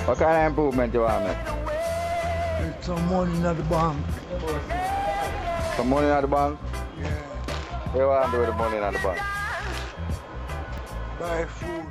What kind of improvement you want me? Get some money in the bank. Some money in the bank? Yeah. What you want to do with the money in the bank? Buy food.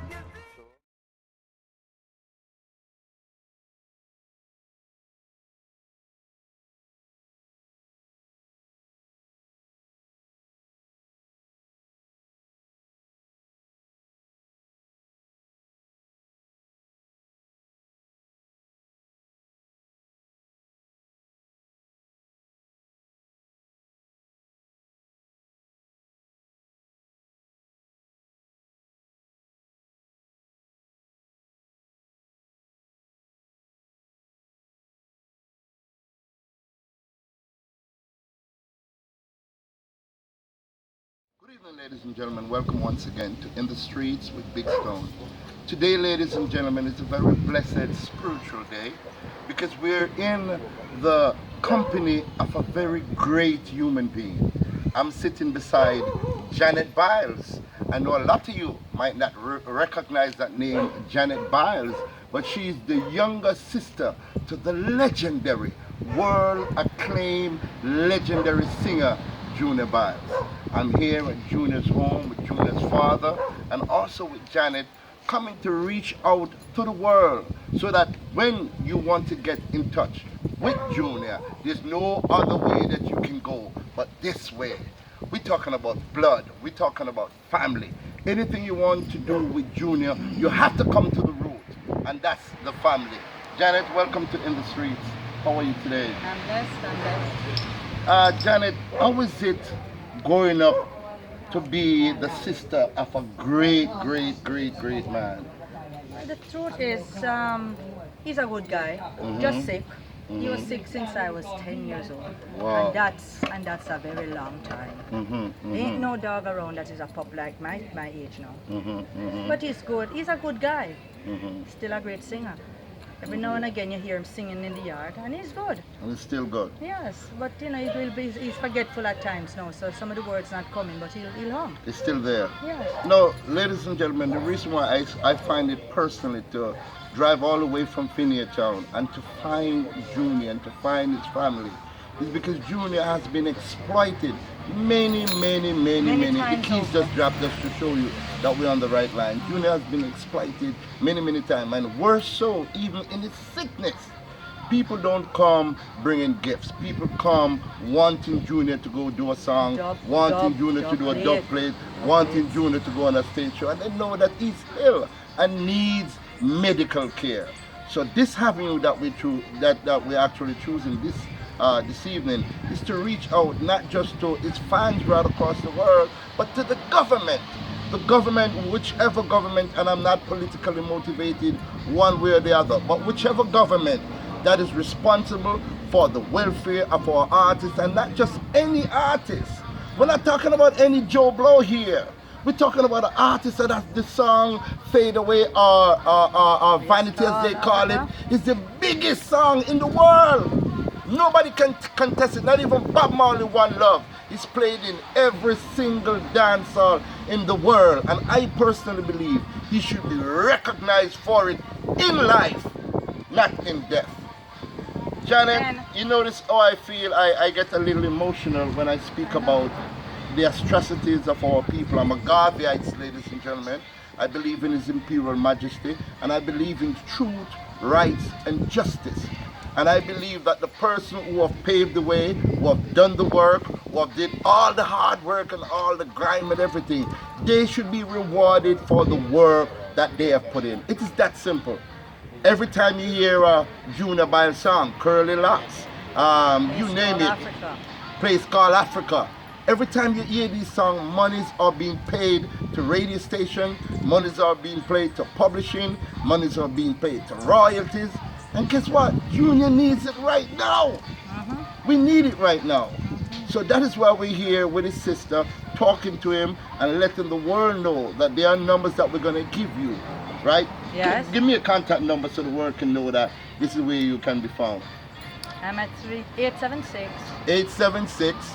Good evening, ladies and gentlemen. Welcome once again to In the Streets with Big Stone. Today, ladies and gentlemen, is a very blessed spiritual day because we're in the company of a very great human being. I'm sitting beside Junior Byles. I know a lot of you might not recognize that name, Janett Byles, but she's the younger sister to the legendary, world-acclaimed, legendary singer, Junior Byles. I'm here at Junior's home with Junior's father and also with Janett, coming to reach out to the world so that when you want to get in touch with Junior, there's no other way that you can go but this way. We're talking about blood, we're talking about family. Anything you want to do with Junior, you have to come to the root, and that's the family. Janett, welcome to In the Streets. How are you today? I'm blessed. Janett, how is it growing up to be the sister of a great man? The truth is, he's a good guy. Just sick. He was sick since I was 10 years old. Wow. And that's a very long time. Ain't no dog around that is a pup like my age now. But he's good. He's a good guy. Still a great singer. Every now and again you hear him singing in the yard, and he's good. And it's still good. Yes, but you know, he's forgetful at times now, so some of the words not coming, but he'll hum. It's still there. Yes. No, ladies and gentlemen, the reason why I find it personally to drive all the way from Town and to find Junior and to find his family is because Junior has been exploited many the keys just dropped just to show you that we're on the right line. Junior has been exploited many times, and worse so, even in his sickness. People don't come bringing gifts. People come wanting Junior to go do a song, wanting Junior to do a dub plate, wanting Junior to go on a stage show, and they know that he's ill and needs medical care. So this avenue that we're actually choosing this evening is to reach out not just to his fans right across the world, but to the government. The government, whichever government, and I'm not politically motivated one way or the other, but whichever government that is responsible for the welfare of our artists, and not just any artist. We're not talking about any Joe Blow here. We're talking about an artist that has the song Fade Away or Vanity as they call it. It's the biggest song in the world. Nobody can contest it, not even Bob Marley One Love. It's played in every single dance hall in the world. And I personally believe he should be recognized for it in life, not in death. Janett, you notice how I feel I get a little emotional when I speak about the atrocities of our people. I'm a Garveyite, ladies and gentlemen. I believe in His Imperial Majesty, and I believe in truth, rights, and justice. And I believe that the person who have paved the way, who have done the work, who have did all the hard work and all the grime and everything, they should be rewarded for the work that they have put in. It is that simple. Every time you hear a Junior Byles song, Curly Locks, you name it, Place Called Africa. Every time you hear these songs, monies are being paid to radio station, monies are being paid to publishing, monies are being paid to royalties. And guess what? Junior needs it right now. We need it right now. So that is why we're here with his sister, talking to him and letting the world know that there are numbers that we're going to give you, right? Yes. Give me a contact number so the world can know that this is where you can be found. I'm at 876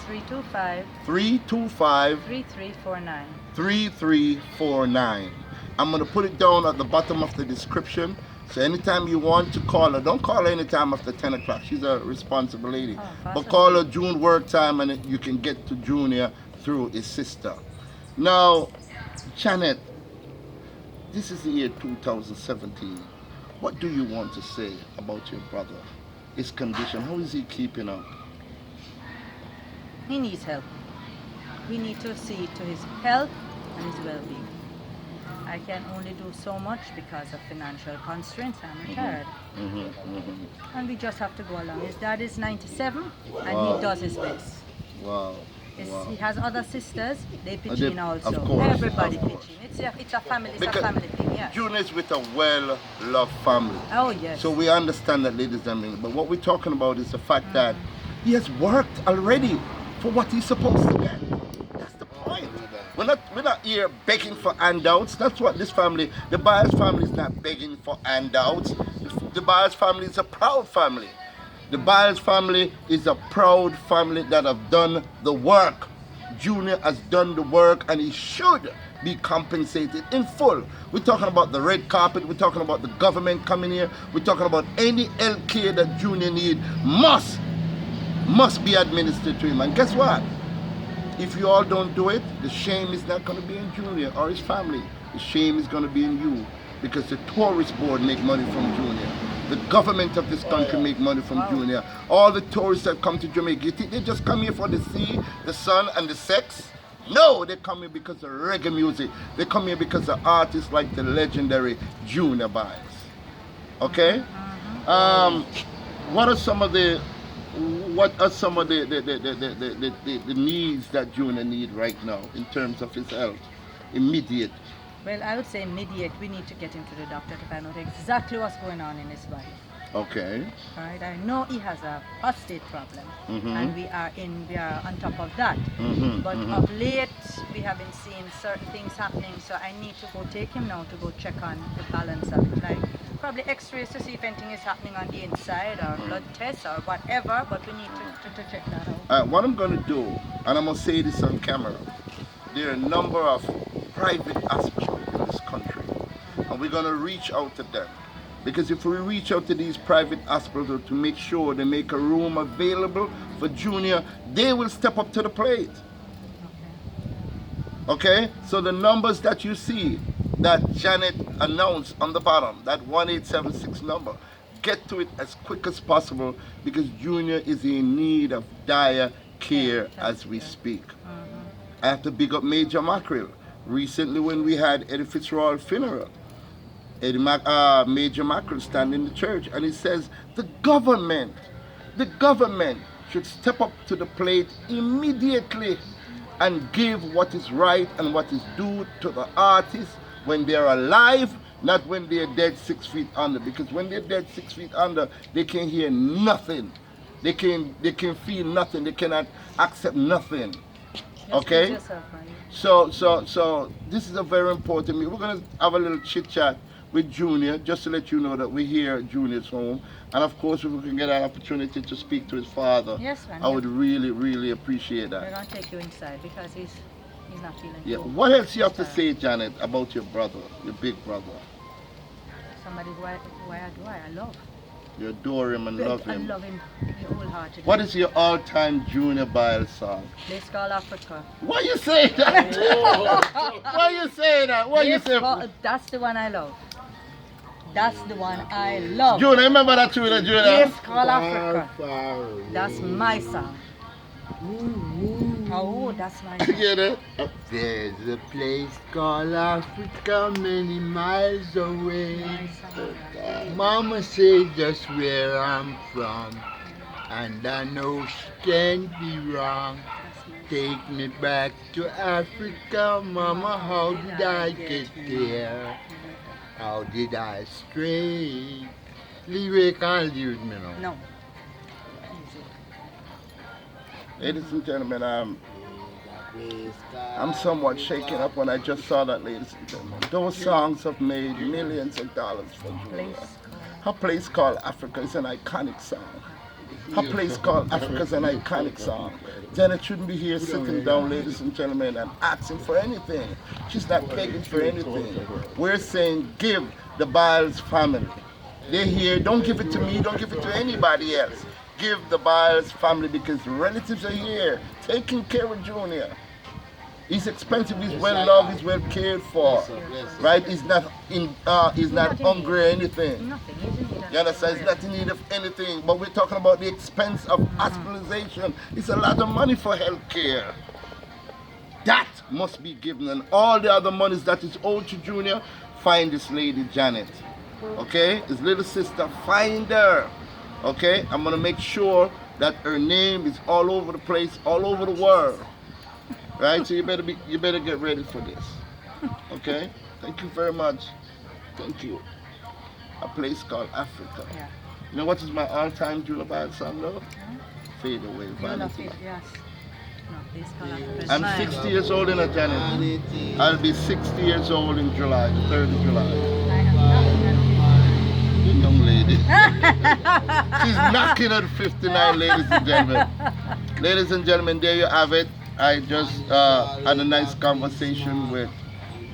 325 3349. 3349. I'm going to put it down at the bottom of the description So anytime you want to call her, don't call her anytime after 10 o'clock. She's a responsible lady. Oh, But call her June work time and you can get to Junior through his sister. Now, Janett, this is the year 2017. What do you want to say about your brother? His condition, how is he keeping up? He needs help. We need to see to his health and his well-being. I can only do so much because of financial constraints. I'm retired. And we just have to go along. His dad is 97 and Wow. he does his best. Wow. He has other sisters, they pitch They- in also. of course, Everybody of course. pitch in. It's a family, it's Because a family thing, yeah. Junior is with a well-loved family. Oh yes. So we understand that, ladies and gentlemen. But what we're talking about is the fact that he has worked already for what he's supposed to get. That's the point. We're not here begging for handouts. That's what this family, the Byles family, is not begging for handouts. The Byles family is a proud family. The Byles family is a proud family that have done the work. Junior has done the work and he should be compensated in full. We're talking about the red carpet, we're talking about the government coming here, we're talking about any health care that Junior need must be administered to him. And guess what? If you all don't do it, the shame is not going to be in Junior or his family. The shame is going to be in you, because the tourist board make money from Junior. The government of this country make money from Junior. All the tourists that come to Jamaica, you think they just come here for the sea, the sun, and the sex? No, they come here because of reggae music. They come here because of artists like the legendary Junior Byles. Okay? What are some of the needs that Junior need right now in terms of his health? Immediate. Well, I would say immediate. We need to get him to the doctor to find out exactly what's going on in his body. Okay. Right? I know he has a prostate problem, and we are on top of that. But of late, we have been seeing certain things happening. So I need to go take him now to go check on the balance of it, like probably X-rays to see if anything is happening on the inside, or blood tests, or whatever. But we need to check that out. What I'm going to do, and I'm going to say this on camera, there are a number of private hospitals in this country, and we're going to reach out to them. Because if we reach out to these private hospitals to make sure they make a room available for Junior, they will step up to the plate. Okay? So the numbers that you see that Janett announced on the bottom, that 1876 number, get to it as quick as possible, because Junior is in need of dire care as we speak. I have to big up Major Mackerel. Recently when we had Eddie Fitzroy's funeral, Major Mackerel stand in the church and he says the government should step up to the plate immediately and give what is right and what is due to the artists when they're alive, not when they're dead 6 feet under. Because when they're dead 6 feet under, they can hear nothing. They can feel nothing. They cannot accept nothing. Okay? So this is a very important meeting. We're going to have a little chit chat with Junior, just to let you know that we're here at Junior's home. And of course, if we can get an opportunity to speak to his father, Yes, man. I would really, really appreciate We're that. going to take you inside because he's not feeling Yeah. good. What else you have to say, Janett, about your brother, your big brother? Somebody who I adore, I love. You adore him and love I him. love him wholeheartedly. What is your all-time Junior Byles song? Place called Africa. Why you say that? Why you say that? Why you say? That's the one I love. That's the one I love. Junior, remember that tune, Junior? Place called Africa. That's my song. Oh, that's my song. Get it? There's a place called Africa many miles away. My song. Mama said just where I'm from, and I know she can't be wrong. Take me back to Africa, Mama, how did I get there? How did I stray? Lyric and lyric, me now. No. Ladies and gentlemen, I'm somewhat shaken up when I just saw that, ladies and gentlemen. Those songs have made millions of dollars for Junior. Her Place Called Africa is an iconic song. Her Place Called Africa is an iconic song. Janett shouldn't be here sitting down, ladies and gentlemen, and asking for anything. She's not begging for anything. We're saying give the Byles family They're here. Don't give it to me. Don't give it to anybody else. Give the Byles family because relatives are here taking care of Junior. He's expensive. He's well loved. He's well cared for. Right? He's not hungry or anything. Nothing, isn't it? You understand? He's not in need of anything. But we're talking about the expense of hospitalization. It's a lot of money for health care. That must be given, and all the other monies that is owed to Junior, find this lady Janett. Okay? His little sister, find her. Okay? I'm gonna make sure that her name is all over the place, all over the world. Right? So you better get ready for this. Okay? Thank you very much. Thank you. A place called Africa. Yeah. You know what is my all-time Junior Byles song though? Fade Away. Vanity. Yes. No, this color. I'm 60 years old in a Janett. I'll be 60 years old in July, the 3rd of July. The young lady. She's knocking at 59, ladies and gentlemen. Ladies and gentlemen, there you have it. I just had a nice conversation with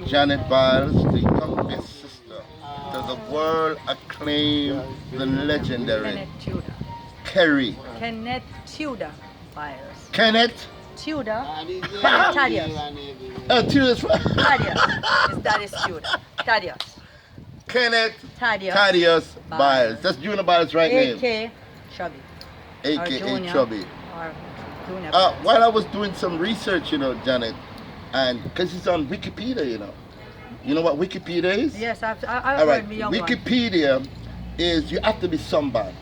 Janett Byles, the youngest sister to the world acclaimed, the legendary Kenneth Tudor Byles. Kenneth Tudor. Thaddeus. Tudor's Thaddeus. His daddy's Tudor. Thaddeus. Kenneth Thaddeus Byles. That's Junior Byles' right name. A.K. Chubby. A.K.A. Chubby. Or Junior While I was doing some research, you know, Janett, and because it's on Wikipedia, you know. You know what Wikipedia is? Yes, I've All right. heard me young Wikipedia is you have to be somebody.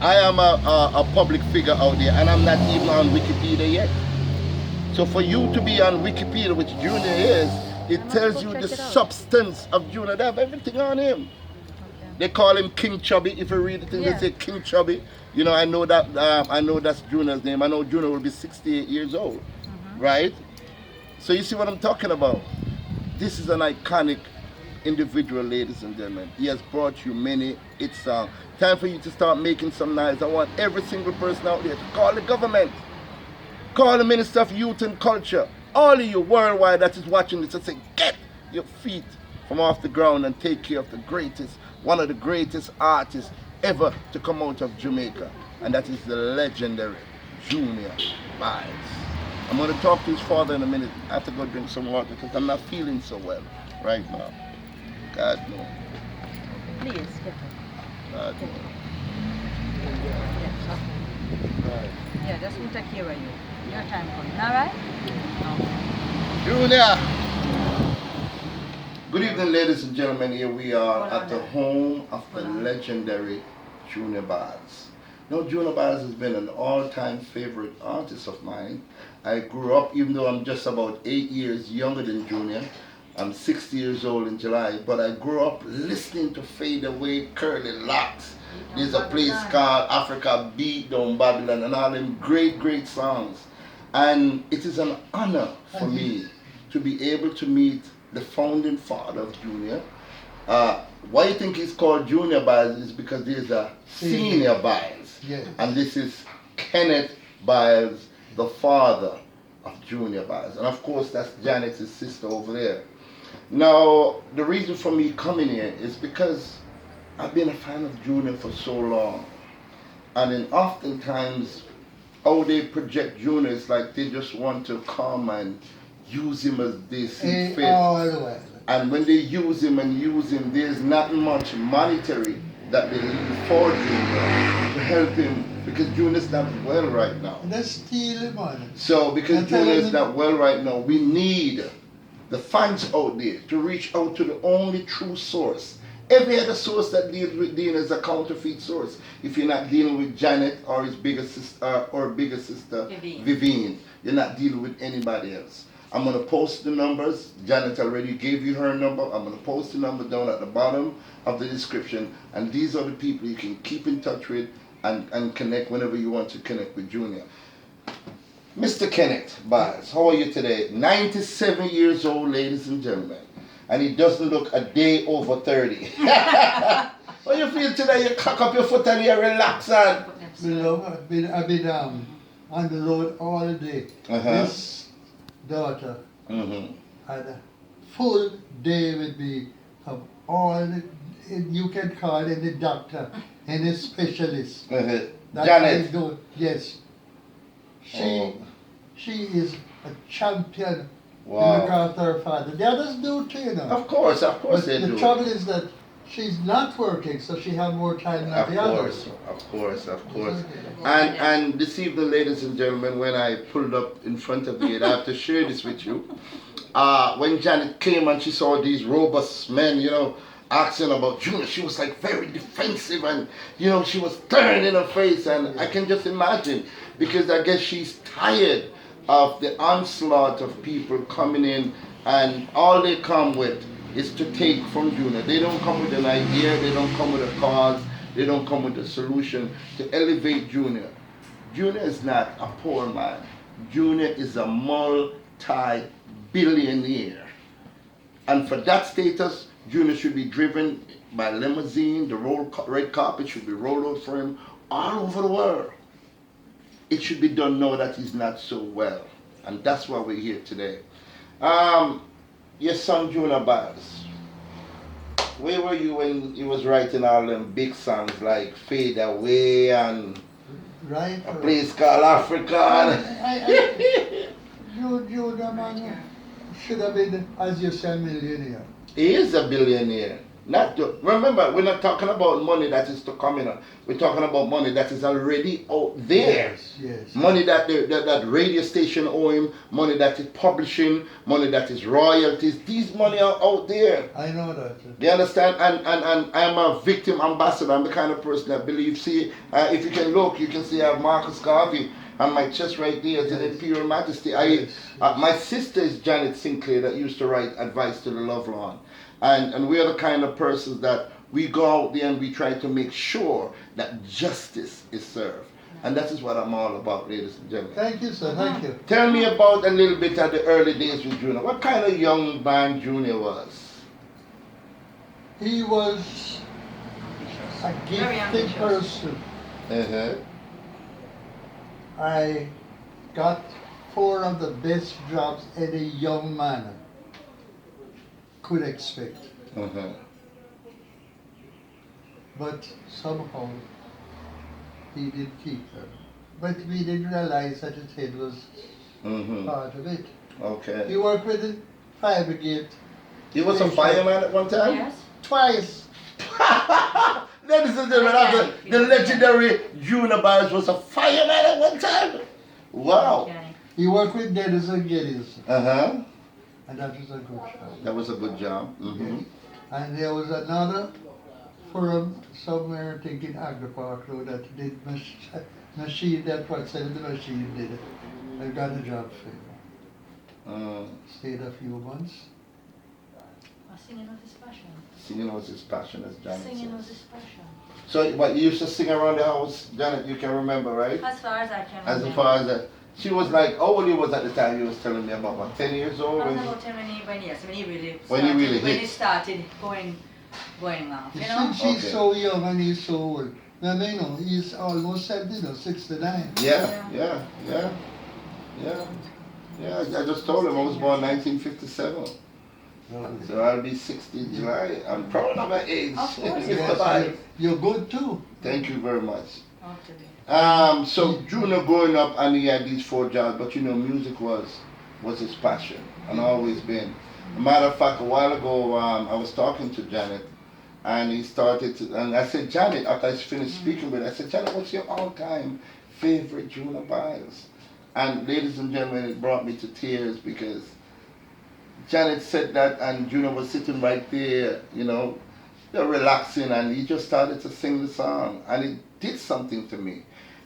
I am a public figure out there, and I'm not even on Wikipedia yet. So for you to be on Wikipedia, which Junior is, it tells you the substance of Junior. They have everything on him. Okay. They call him King Chubby. If you read it, they say King Chubby. You know, I know that. I know that's Junior's name. I know Junior will be 68 years old, right? So you see what I'm talking about. This is an iconic individual, ladies and gentlemen. He has brought you many hit songs. Time for you to start making some noise. I want every single person out there to call the government, call the Minister of Youth and Culture, all of you worldwide that is watching this, and say, get your feet from off the ground and take care of the greatest, one of the greatest artists ever to come out of Jamaica, and that is the legendary Junior Byles. I'm going to talk to his father in a minute. I have to go drink some water because I'm not feeling so well right now. God no. Please, get God no. Yeah, just want to take care of you. Your time coming, alright? Junior! Good evening, ladies and gentlemen. Here we are at the home of the legendary Junior Byles. Now, Junior Byles has been an all-time favorite artist of mine. I grew up, even though I'm just about 8 years younger than Junior. I'm 60 years old in July, but I grew up listening to Fade Away, Curly Locks. There's a place called Africa Beat Down Babylon, and all them great, great songs. And it is an honor for me to be able to meet the founding father of Junior. Why you think he's called Junior Byles is because there's a Senior Byles. Yes. And this is Kenneth Byles, the father of Junior Byles. And of course, that's Janett's sister over there. Now, the reason for me coming here is because I've been a fan of Junior for so long. And then oftentimes, how they project Junior is like they just want to come and use him as they see fit. And when they use him, there's not much monetary that they need for Junior to help him because Junior's not well right now. That's still money. So because Junior's not well right now, we need the fans out there to reach out to the only true source. Every other source that deals with Dean is a counterfeit source. If you're not dealing with Janett or his bigger sister Vivienne, you're not dealing with anybody else. I'm going to post the numbers. Janett already gave you her number. I'm going to post the number down at the bottom of the description. And these are the people you can keep in touch with and connect whenever you want to connect with Junior. Mr. Kenneth Byles, how are you today? 97 years old, ladies and gentlemen. And he doesn't look a day over 30. How you feel today? You cock up your foot and you relax and... I've been on the road all day. This daughter had a full day with me from all you can call any doctor, any specialist. That Janett. I do. Yes. Oh. She is a champion. Wow. To look after her father. The others do too, you know. Of course But they the do. trouble is that she's not working, so she have more time than the others. Of course. And this evening, ladies and gentlemen, when I pulled up in front of you, and I have to share this with you. When Janett came and she saw these robust men, you know, asking about Junior, she was like very defensive and, you know, she was turning in her face. And I can just imagine, because I guess she's tired of the onslaught of people coming in, and all they come with is to take from Junior. They don't come with an idea, they don't come with a cause, they don't come with a solution to elevate Junior. Junior is not a poor man. Junior is a multi-billionaire. And for that status, Junior should be driven by limousine, the red carpet should be rolled out for him all over the world. It should be done now that he's not so well. And that's why we're here today. Your son Junior Byles, where were you when he was writing all them big songs like Fade Away and Right? A Place Called Africa? Junior man should have been, as you say, a millionaire. He is a billionaire. Not to, remember, we're not talking about money that is to come in. We're talking about money that is already out there. Yes. Money that that radio station owe him, money that is publishing, money that is royalties. These money are out there. I know that. You understand? And I'm a victim ambassador. I'm the kind of person that believes, see, if you can look, you can see I have Marcus Garvey on my chest right there as an Imperial Majesty. My sister is Janett Sinclair that used to write Advice to the Lovelorn. And we are the kind of persons that we go out there and we try to make sure that justice is served. And that is what I'm all about, ladies and gentlemen. Thank you, sir. Thank you. Tell me about a little bit of the early days with Junior. What kind of young man Junior was? He was a gifted person. I got 4 of the best jobs any young man could expect. But somehow he did keep them. But we didn't realize that his head was part of it. Okay. He worked with the fire brigade. He was a fireman at one time? Yes. Twice. Ladies and gentlemen, the legendary Junior Byles was a fireman at one time. Wow. He worked with Dennis and Geddes. And that was a good job. That was a good job. Yes. And there was another firm somewhere, I think in Agri Park Road, that did machine, that what said the machine did it. I got a job for him. Stayed a few months. Singing was his passion. Singing was his passion, as Janett Singing was says. his passion. So, what, you used to sing around the house, Janett, you can remember, right? As far as I can As remember. far as that. She was like, how old you was at the time you was telling me about, what, 10 years old? I was about 10 when he really When he really when hit. he started going off, you You know? see, she's Okay. so young and he's so old. Now, you know, he's almost 70, 69. Yeah. I just told him I was born 1957. So I'll be 60 in July. I'm proud of my age. Of course. Mr. Byles. You're good too. Thank you very much. Actually. So Junior growing up and he had these 4 jobs, but you know, music was his passion and always been. A matter of fact, a while ago, I was talking to Janett, and he started to, and I said, Janett, after I finished speaking with her, I said, Janett, what's your all-time favorite Junior Byles? And ladies and gentlemen, it brought me to tears because Janett said that, and Junior was sitting right there, you know, relaxing, and he just started to sing the song, and it did something to me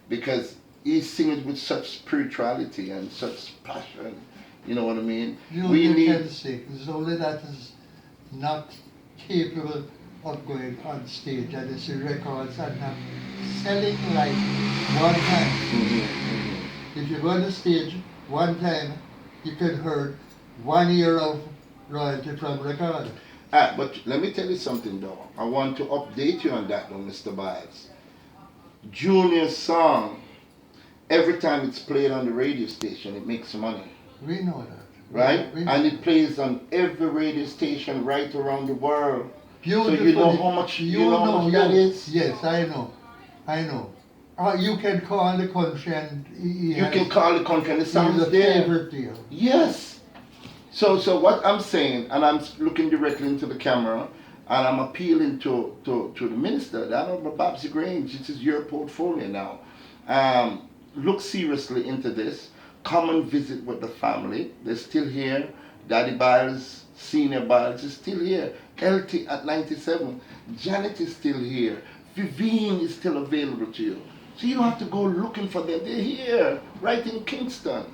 because he sings with such spirituality and such passion. You know what I mean? You can sing. It's only that is not capable of going on stage and it's the records and not selling like one time. If you go on the stage one time, you can hear 1 year of royalty from record. But let me tell you something though. I want to update you on that though, Mr. Byles. Junior's song, every time it's played on the radio station, it makes money. We know that. Right? We know And it plays on every radio station right around the world. Beautiful. So you know how much you know how much that goes? is, yes, I know. You can call the country and You can call the country and the he's sounds a there. favorite deal. Yes. So what I'm saying, and I'm looking directly into the camera, and I'm appealing to the minister, the Honorable Babsy Grange. This is your portfolio now. Look seriously into this. Come and visit with the family. They're still here. Daddy Byles, Senior Byles is still here. LT at 97. Janett is still here. Vivienne is still available to you. So you don't have to go looking for them. They're here, right in Kingston.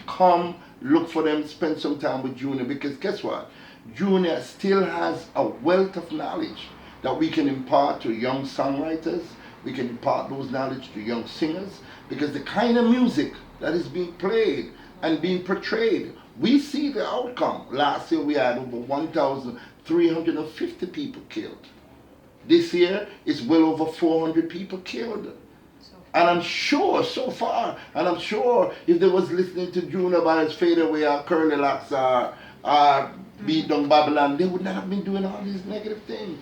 Come, look for them, spend some time with Junior, because guess what? Junior still has a wealth of knowledge that we can impart to young songwriters. We can impart those knowledge to young singers, because the kind of music that is being played and being portrayed, we see the outcome. Last year we had over 1,350 people killed. This year it's well over 400 people killed. And I'm sure so far, and I'm sure if they was listening to Junior Byles Fade Away or Curly Locks or Beat Down Babylon, they would not have been doing all these negative things.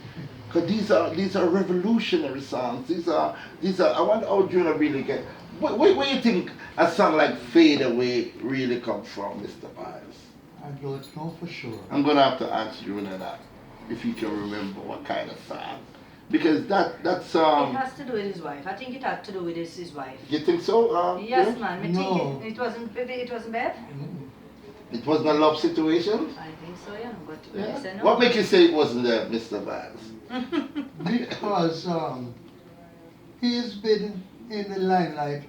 Because these are revolutionary songs. These are I wonder how Junior really get. Where do you think a song like Fade Away really come from, Mr. Byles? I don't know for sure. I'm gonna have to ask Junior that, if he can remember what kind of song. Because that's It has to do with his wife. I think it had to do with his wife. You think so? Yes, yeah? man. I No. think it wasn't bad. It wasn't a love situation? I think so, yeah. But Yeah. I say no. What makes you say it wasn't there, Mr. Byles? Because he's been in the limelight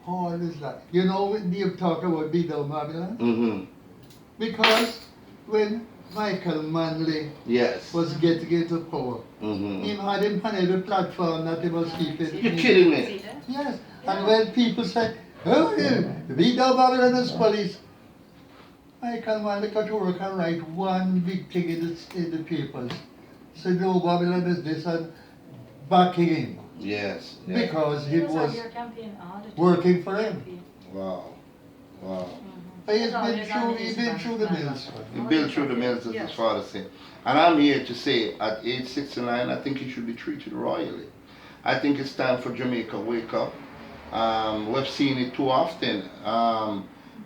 all his life. You know, you talk about Beat Down Babylon? Mm-hmm. Because when Michael Manley Yes. was getting into power, Mm-hmm. he had him on every platform that he was keeping. You're kidding me. See that? Yes, Yeah. and when people said, oh, Beat Down Babylon is police, Michael Manley got to work and write one big thing in the papers. Said, no, Babylon is this, and backing him. Yes. Yeah. Because He he was on was your campaign all the time. working for him. Wow. Wow. He's been through the mills. He built through the mills, as Yes. his father said. And I'm here to say, at age 69, I think he should be treated royally. I think it's time for Jamaica wake up. We've seen it too often.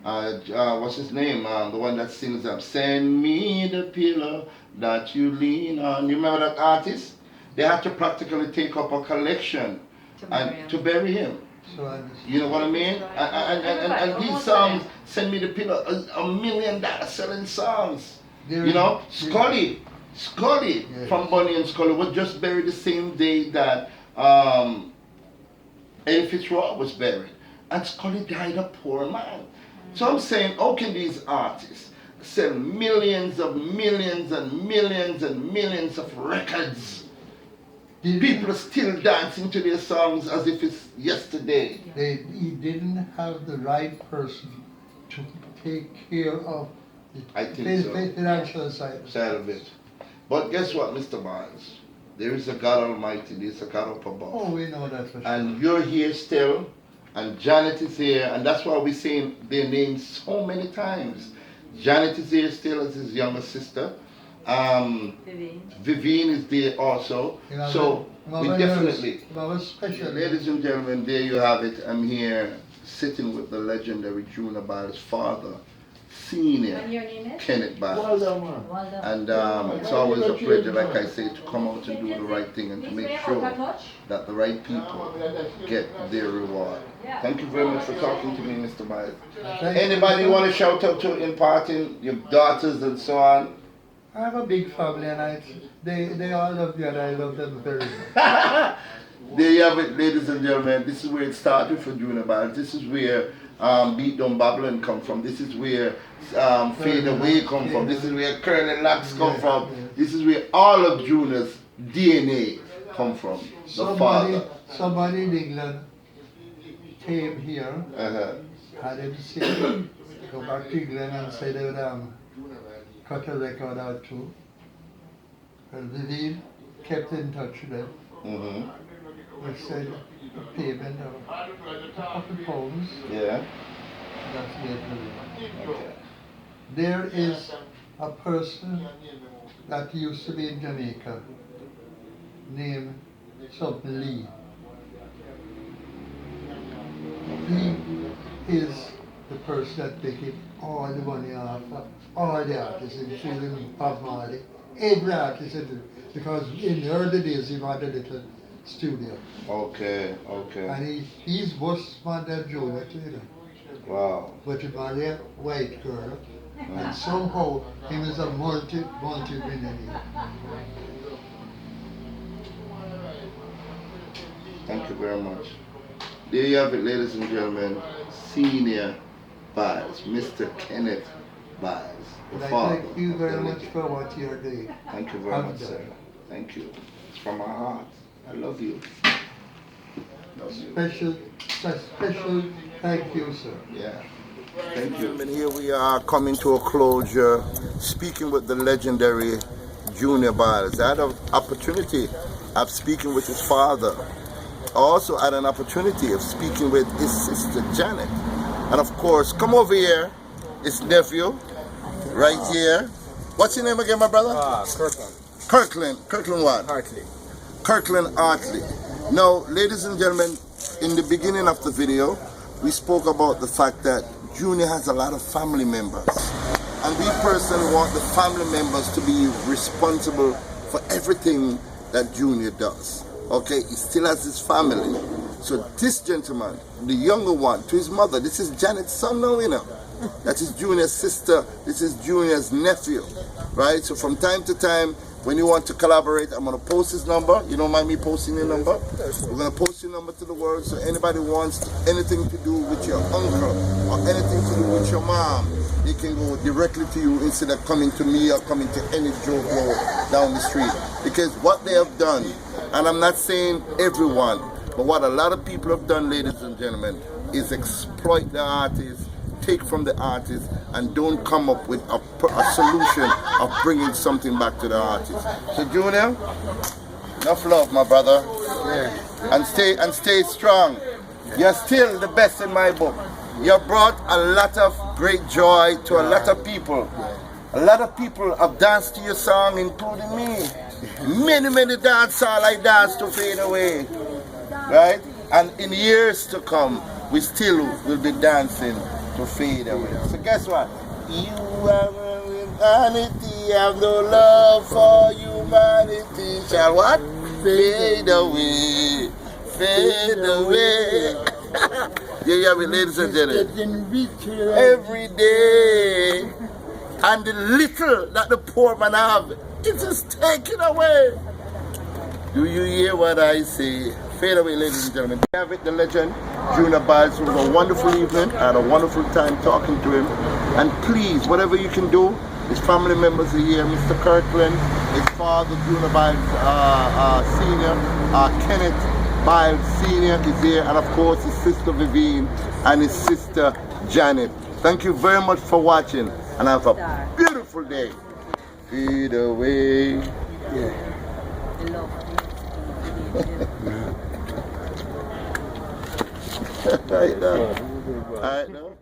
What's his name? The one that sings Send me the pillow that you lean on. You remember that artist? They had to practically take up a collection to bury him. So You know what I mean? And these songs, Send Me the Pillow, $1 million selling songs. You know, Scully Yes. from Bunny and Scully was just buried the same day that Eddie Fitzroy was buried. And Scully died a poor man. So I'm saying, how can these artists sell millions of millions and millions and millions of records? People are still dancing to their songs as if it's yesterday. He didn't have the right person to take care of I the think so. financial side. Side of it. But guess what, Mr. Byles? There is a God Almighty, there is a God up above. Oh, we know that for sure. And you're here still, and Janett is here, and that's why we're saying their names so many times. Janett is here still as his younger sister. Vivienne is there also. You know, So we definitely, special. ladies and gentlemen, there you have it. I'm here sitting with the legendary Junior Byles' father, Senior And your name is? Kenneth Byles. Well done, man. Well done. And it's always a pleasure, like I say, to come out and do the right thing and to make sure that the right people get their reward. Thank you very much for talking to me, Mr. Byles. Anybody you want to shout out to in parting, your daughters and so on? I have a big family and they all love me and I love them very much. There you have it, ladies and gentlemen. This is where it started for Junior Byles. This is where Beat Down Babylon come from. This is where Fade Away come from. This is where Curly Locks come from. This is where all of Junior's DNA come from. The father. Somebody in England came here, had him sing, go back to England and say they would cut a record out too. And Vivienne kept in touch with them. We said a payment of a couple pounds. Yeah. That's it. Okay. There is a person that used to be in Jamaica named something Lee. He is the person that taking all the money off of all the artists, including Bob Marley, every artist, because in the early days he had a little studio. Okay. And he's worse man than Junior too, you know. Wow. But he married a white girl, and somehow he was a multi-millionaire. Thank you very much. There you have it, ladies and gentlemen. Senior Byles, Mr. Kenneth Byles, the And I father. thank you of very the much legend. for what you're doing. Thank you very Have much, done. sir. Thank you. It's from my heart. I love you. Love you. Special thank you, sir. Yeah. Thank you. And here we are coming to a closure, speaking with the legendary Junior Byles. I had an opportunity of speaking with his father. I also had an opportunity of speaking with his sister Janett. And of course, come over here, his nephew, right here. What's your name again, my brother? Kirkland. Kirkland what? Hartley. Kirkland Hartley. Now, ladies and gentlemen, in the beginning of the video, we spoke about the fact that Junior has a lot of family members. And we personally want the family members to be responsible for everything that Junior does. Okay, he still has his family. So this gentleman, the younger one, to his mother, this is Janett's son now, you know. That is Junior's sister, this is Junior's nephew, right? So from time to time, when you want to collaborate, I'm gonna post his number. You don't mind me posting your number? We're gonna post your number to the world, so anybody wants anything to do with your uncle or anything to do with your mom, they can go directly to you instead of coming to me or coming to any Joe Blow down the street. Because what they have done, and I'm not saying everyone, but what a lot of people have done, ladies and gentlemen, is exploit the artists, take from the artist, and don't come up with a solution of bringing something back to the artist. So Junior, enough love, my brother. Yeah. And stay strong. You're still the best in my book. You brought a lot of great joy to a lot of people. A lot of people have danced to your song, including me. Many dance all I dance to Fade Away. Right? And in years to come, we still will be dancing to Fade Away. So guess what? You are humanity, have no love for humanity. Shall what? Fade away, fade away. Yeah, ladies and gentlemen. Every day, and the little that the poor man have, it is taken away. Do you hear what I say? Fade away, ladies and gentlemen. We have it, the legend, Junior Byles. It was a wonderful evening. I had a wonderful time talking to him. And please, whatever you can do, his family members are here. Mr. Kirkland, his father, Junior Byles Senior, Kenneth Byles Senior is here. And of course, his sister Vivienne and his sister Janett. Thank you very much for watching. And have a beautiful day. Fade away. Yeah. Right now.